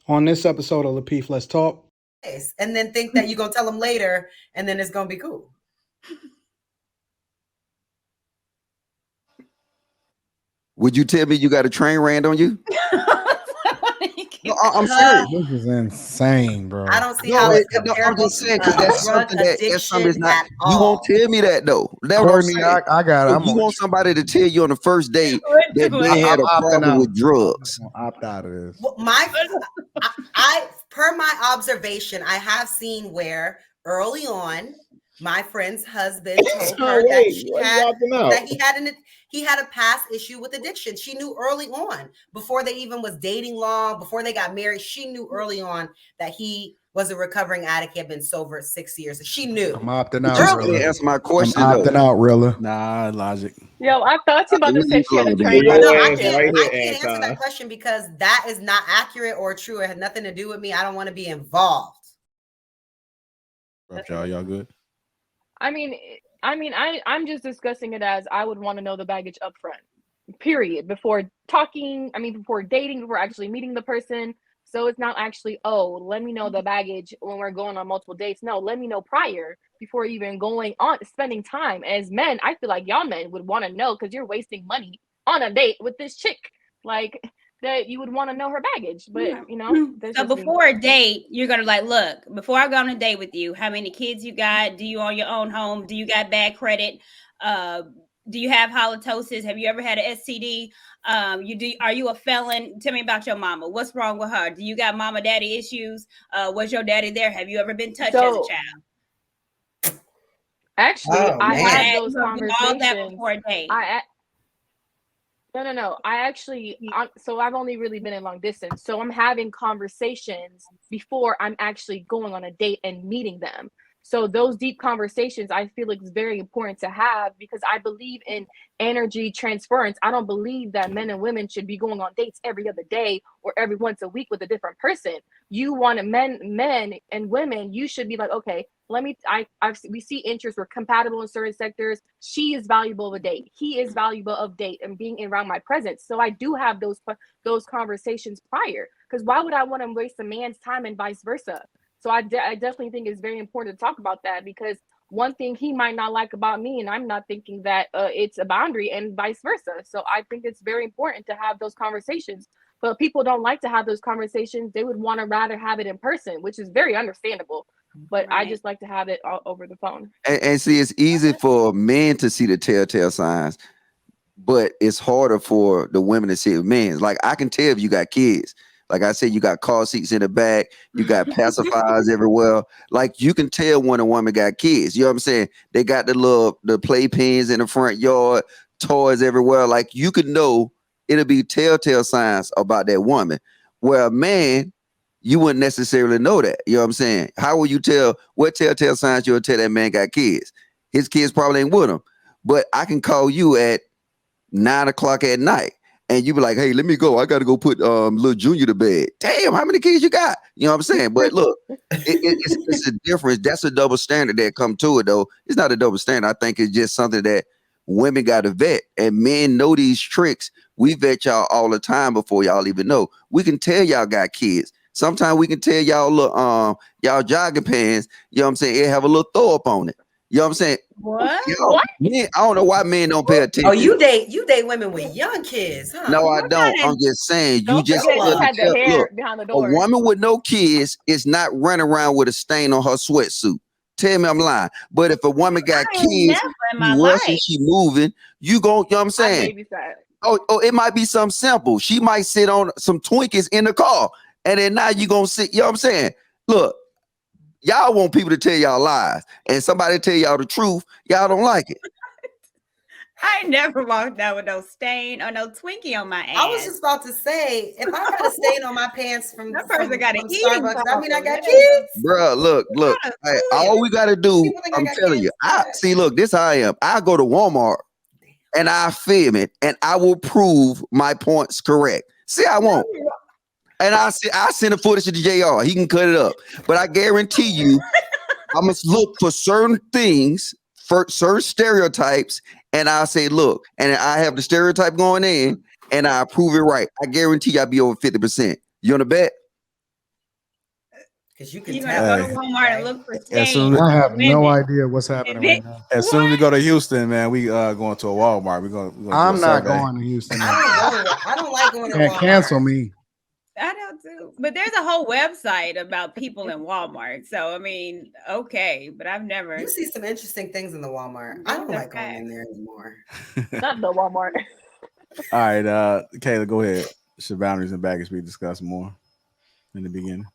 On this episode of Lapeef Let's Talk. And then think that you're going to tell them later and then it's going to be cool. Would you tell me you got a train ran on you? No, I'm serious. This is insane, bro. I don't see how it's comparable. I'm just saying because that's something that's not. You won't tell me that though. That's Courtney, I got it. You want somebody to tell you on the first date that they had a problem with drugs. I'm opt out of this. Well, per my observation, I have seen where early on my friend's husband told her that he had a past issue with addiction. She knew early on, before they even was dating long, before they got married, she knew early on that he was a recovering addict. He had been sober 6 years. She knew. I'm opting out. Answer my question. I'm opting out, Rilla. Nah, logic. Yo, I thought you about to say she had a train. No, I can't answer that question because that is not accurate or true. It had nothing to do with me. I don't want to be involved. Y'all good? I'm just discussing it as I would want to know the baggage up front, period. Before talking, before dating, before actually meeting the person. So it's not actually, let me know the baggage when we're going on multiple dates. No, let me know prior before even going on, spending time. As men, I feel like y'all men would want to know because you're wasting money on a date with this chick. Like, that you would want to know her baggage, but so before a date, you're gonna look, before I go on a date with you, how many kids you got? Do you own your own home? Do you got bad credit? Do you have halitosis? Have you ever had an STD? Are you a felon? Tell me about your mama. What's wrong with her? Do you got mama daddy issues? Was your daddy there? Have you ever been touched as a child? Actually, I had those conversations. All that before a date. No. So I've only really been in long distance. So I'm having conversations before I'm actually going on a date and meeting them. So those deep conversations, I feel like it's very important to have because I believe in energy transference. I don't believe that men and women should be going on dates every other day or every once a week with a different person. You want men and women, you should be like, okay, we see interests, we're compatible in certain sectors. She is valuable of a date. He is valuable of date and being around my presence. So I do have those conversations prior because why would I want to waste a man's time and vice versa? So I definitely think it's very important to talk about that because one thing he might not like about me and I'm not thinking that it's a boundary and vice versa. So I think it's very important to have those conversations. But people don't like to have those conversations. They would want to rather have it in person, which is very understandable. But right. I just like to have it all over the phone. And see, it's easy for men to see the telltale signs, but it's harder for the women to see it. Men, like I can tell if you got kids. Like I said, you got car seats in the back, you got pacifiers everywhere. Like you can tell when a woman got kids. You know what I'm saying? They got the playpens in the front yard, toys everywhere. Like you could know it'll be telltale signs about that woman. Where a man, you wouldn't necessarily know that. You know what I'm saying? How will you tell what telltale signs you'll tell that man got kids? His kids probably ain't with him. But I can call you at 9 o'clock at night. And you be like, hey, let me go. I got to go put little Junior to bed. Damn, how many kids you got? You know what I'm saying? But look, it's a difference. That's a double standard that come to it, though. It's not a double standard. I think it's just something that women got to vet. And men know these tricks. We vet y'all all the time before y'all even know. We can tell y'all got kids. Sometimes we can tell y'all, look, y'all jogging pants, you know what I'm saying? It have a little throw up on it. You know what I'm saying? What? What? Man, I don't know why men don't pay attention. Oh, you date women with young kids, huh? No, I don't. I'm just saying you just had the hair behind the door. A woman with no kids is not running around with a stain on her sweatsuit. Tell me I'm lying. But if a woman got kids, she moving, you know what I'm saying? Oh, it might be something simple. She might sit on some Twinkies in the car, and then now you gonna sit. You know what I'm saying? Look. Y'all want people to tell y'all lies, and somebody tell y'all the truth. Y'all don't like it. I never walked out with no stain or no Twinkie on my ass. I was just about to say, if I got a stain on my pants from that person got an Starbucks, I mean I got kids. Bro, look. Hey, all we gotta do, I'm telling you. Look, this how I am. I go to Walmart and I film it, and I will prove my points correct. See, I won't. And I send the footage to the JR. He can cut it up. But I guarantee you, I must look for certain things, for certain stereotypes, and I'll say, look, and I have the stereotype going in, and I prove it right. I guarantee I'll be over 50%. You want to bet? because you can You're tell. gonna go to Walmart and look for As stains. soon I have no idea what's happening right now. as soon as we go to Houston, man, we going to a Walmart. We're gonna do I'm a not survey. going to Houston. I don't like going to Can't Walmart. cancel me. I don't too. But there's a whole website about people in Walmart. So I mean, okay, but I've never. You see some interesting things in the Walmart. I don't like going in there anymore. Not the Walmart. All right, Kayla, go ahead. Should boundaries and baggage be discussed more in the beginning?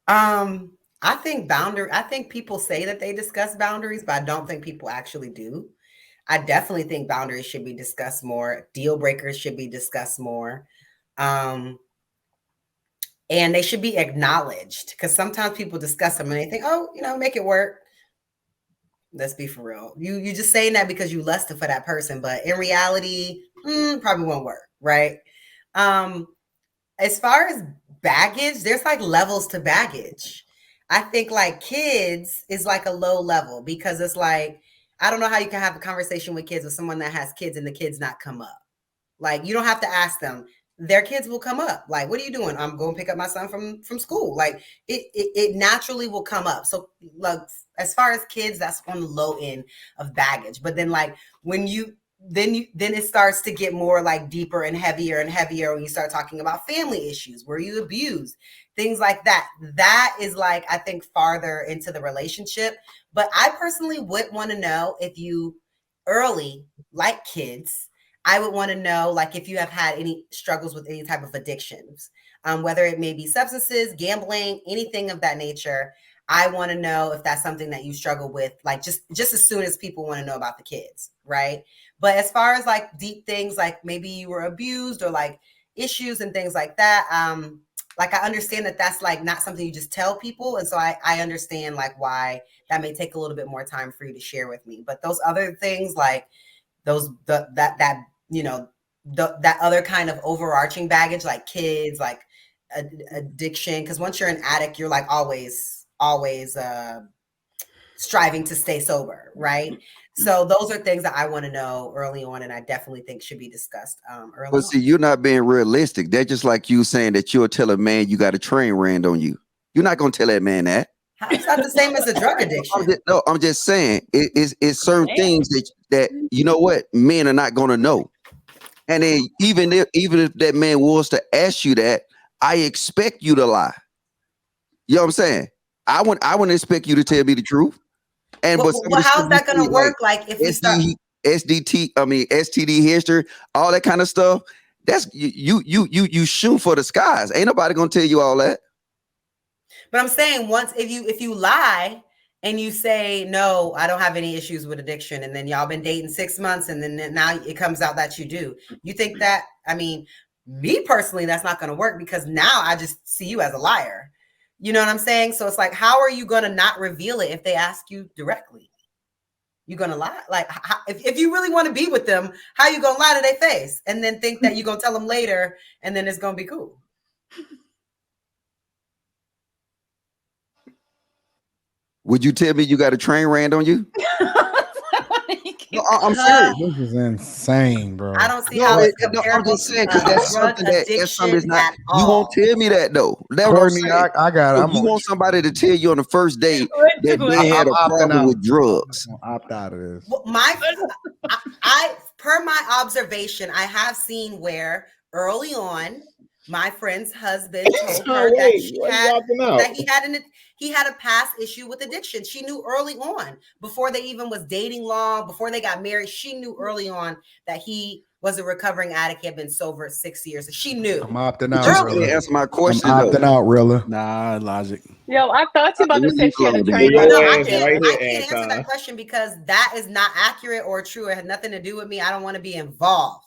I think people say that they discuss boundaries, but I don't think people actually do. I definitely think boundaries should be discussed more. Deal breakers should be discussed more. And they should be acknowledged, because sometimes people discuss them and they think, oh, make it work. Let's be for real. You just saying that because you lusted for that person, but in reality, probably won't work, right? As far as baggage, there's like levels to baggage. I think like kids is like a low level, because it's like, I don't know how you can have a conversation with kids with someone that has kids and the kids not come up. Like, you don't have to ask them. Their kids will come up. Like, what are you doing? I'm going to pick up my son from school. Like, it naturally will come up. So, like, as far as kids, that's on the low end of baggage. But then, like, when then it starts to get more like deeper and heavier when you start talking about family issues. Were you abused? Things like that. That is like, I think, farther into the relationship. But I personally would want to know if you early, like kids, I would want to know, like, if you have had any struggles with any type of addictions, whether it may be substances, gambling, anything of that nature. I want to know if that's something that you struggle with, like just as soon as people want to know about the kids, right? But as far as like deep things, like maybe you were abused or like issues and things like that, like I understand that that's like not something you just tell people. And so I understand like why that may take a little bit more time for you to share with me. But those other things, like that other kind of overarching baggage, like kids, like addiction, because once you're an addict, you're like always striving to stay sober, right? So those are things that I want to know early on, and I definitely think should be discussed early on. See, you're not being realistic. They're just like you saying that you'll tell a man you got a train ran on you. You're not going to tell that man that. It's not the same as a drug addiction. I'm just saying it's certain things that you know what men are not going to know. And then even if that man was to ask you that, I expect you to lie. You know what I'm saying? I wouldn't expect you to tell me the truth. And well, how's that going to work? Like if we start STD history, all that kind of stuff. That's you shoot for the skies. Ain't nobody gonna tell you all that. But I'm saying once if you lie and you say, no, I don't have any issues with addiction, and then y'all been dating 6 months, and then now it comes out that you do. You think that, I mean, me personally, that's not going to work, because now I just see you as a liar. You know what I'm saying? So it's like, how are you going to not reveal it if they ask you directly? You're going to lie? Like, if you really want to be with them, how you going to lie to their face and then think that you're going to tell them later and then it's going to be cool? Would you tell me you got a train ran on you? No, I'm serious. This is insane, bro. I don't see how it's comparable. I'm just saying, because that's something that's not. You won't tell me that though. Courtney, I got it. You want somebody to tell you on the first date that they had a problem with drugs. I'm opt out of this. Well, per my observation, I have seen where early on, my friend's husband told her that he had a past issue with addiction. She knew early on, before they even was dating long, before they got married. She knew early on that he was a recovering addict. He had been sober 6 years. She knew. I'm opting out. Really? That's my question. I'm opting out, really. Nah, logic. Yo, I thought you about to say she had a train. No, I can't answer that question because that is not accurate or true. It had nothing to do with me. I don't want to be involved.